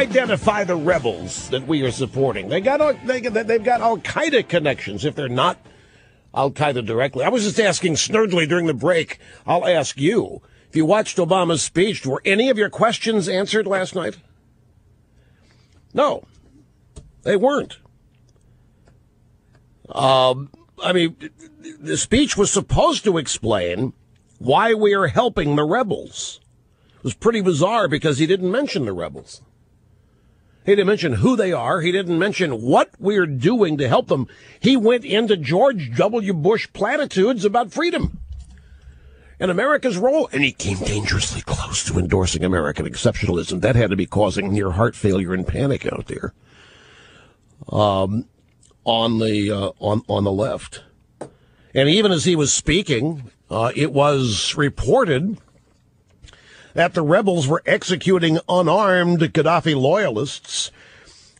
identify the rebels that we are supporting? They've got Al-Qaeda connections if they're not Al-Qaeda directly. I was just asking Snurdly during the break. I'll ask you. If you watched Obama's speech, were any of your questions answered last night? No, they weren't. I mean, the speech was supposed to explain why we are helping the rebels. It was pretty bizarre because he didn't mention the rebels. He didn't mention who they are. He didn't mention what we're doing to help them. He went into George W. Bush platitudes about freedom and America's role. And he came dangerously close to endorsing American exceptionalism. That had to be causing near heart failure and panic out there on the left. And even as he was speaking, it was reported that the rebels were executing unarmed Gaddafi loyalists,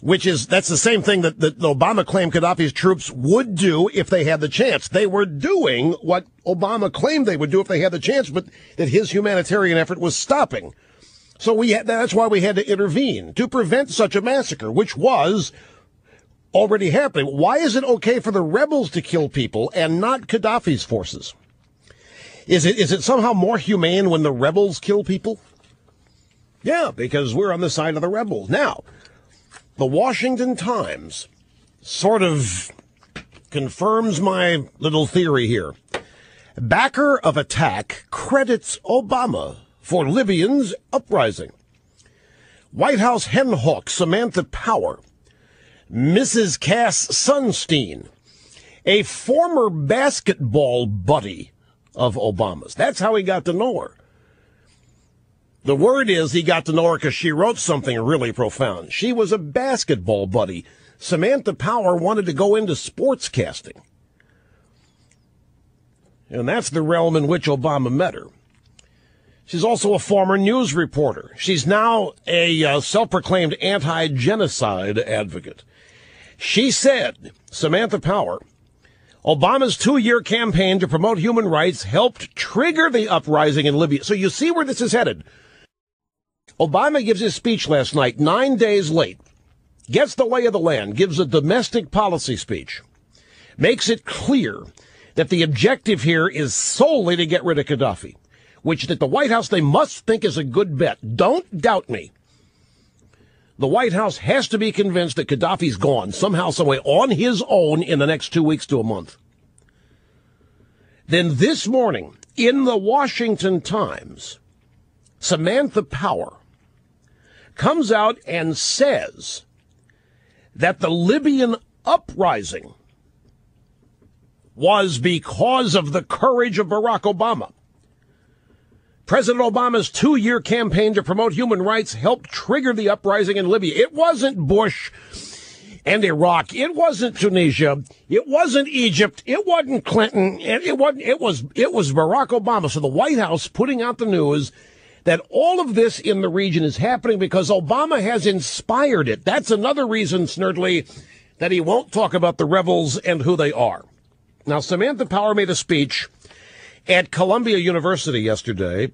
that's the same thing that Obama claimed Gaddafi's troops would do if they had the chance. They were doing what Obama claimed they would do if they had the chance, but that his humanitarian effort was stopping. So that's why we had to intervene to prevent such a massacre, which was already happening. Why is it okay for the rebels to kill people and not Gaddafi's forces? Is it somehow more humane when the rebels kill people? Yeah, because we're on the side of the rebels. Now, the Washington Times sort of confirms my little theory here. Backer of attack credits Obama for Libyans' uprising. White House henhawk Samantha Power, Mrs. Cass Sunstein, a former basketball buddy of Obama's. That's how he got to know her. The word is he got to know her because she wrote something really profound. She was a basketball buddy. Samantha Power wanted to go into sportscasting. And that's the realm in which Obama met her. She's also a former news reporter. She's now a self-proclaimed anti-genocide advocate. She said, Samantha Power, Obama's 2-year campaign to promote human rights helped trigger the uprising in Libya. So you see where this is headed. Obama gives his speech last night, 9 days late, gets the lay of the land, gives a domestic policy speech, makes it clear that the objective here is solely to get rid of Gaddafi, which at the White House they must think is a good bet. Don't doubt me. The White House has to be convinced that Gaddafi's gone somehow, some way, on his own in the next 2 weeks to a month. Then this morning, in the Washington Times, Samantha Power comes out and says that the Libyan uprising was because of the courage of Barack Obama. President Obama's 2-year campaign to promote human rights helped trigger the uprising in Libya. It wasn't Bush and Iraq. It wasn't Tunisia. It wasn't Egypt. It wasn't Clinton. It was Barack Obama. So the White House putting out the news that all of this in the region is happening because Obama has inspired it. That's another reason, Snurdly, that he won't talk about the rebels and who they are. Now, Samantha Power made a speech at Columbia University yesterday.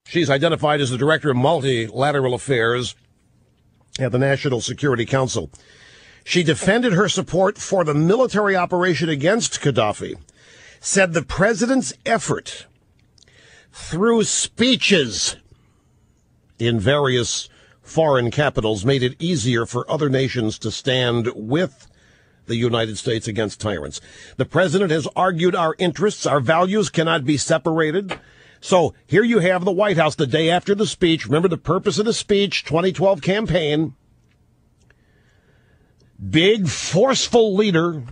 She's identified as the director of multilateral affairs at the National Security Council. She defended her support for the military operation against Gaddafi, said the president's effort through speeches in various foreign capitals made it easier for other nations to stand with the United States against tyrants. The president has argued our interests, our values cannot be separated. So here you have the White House the day after the speech. Remember the purpose of the speech, 2012 campaign. Big, forceful leader,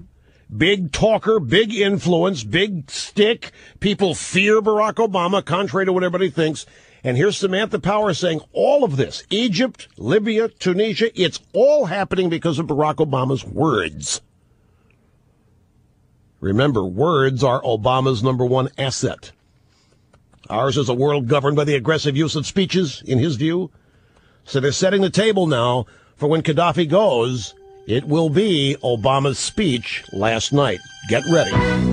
big talker, big influence, big stick. People fear Barack Obama, contrary to what everybody thinks. And here's Samantha Power saying all of this, Egypt, Libya, Tunisia, it's all happening because of Barack Obama's words. Remember, words are Obama's #1 asset. Ours is a world governed by the aggressive use of speeches, in his view. So they're setting the table now for when Gaddafi goes, it will be Obama's speech last night. Get ready.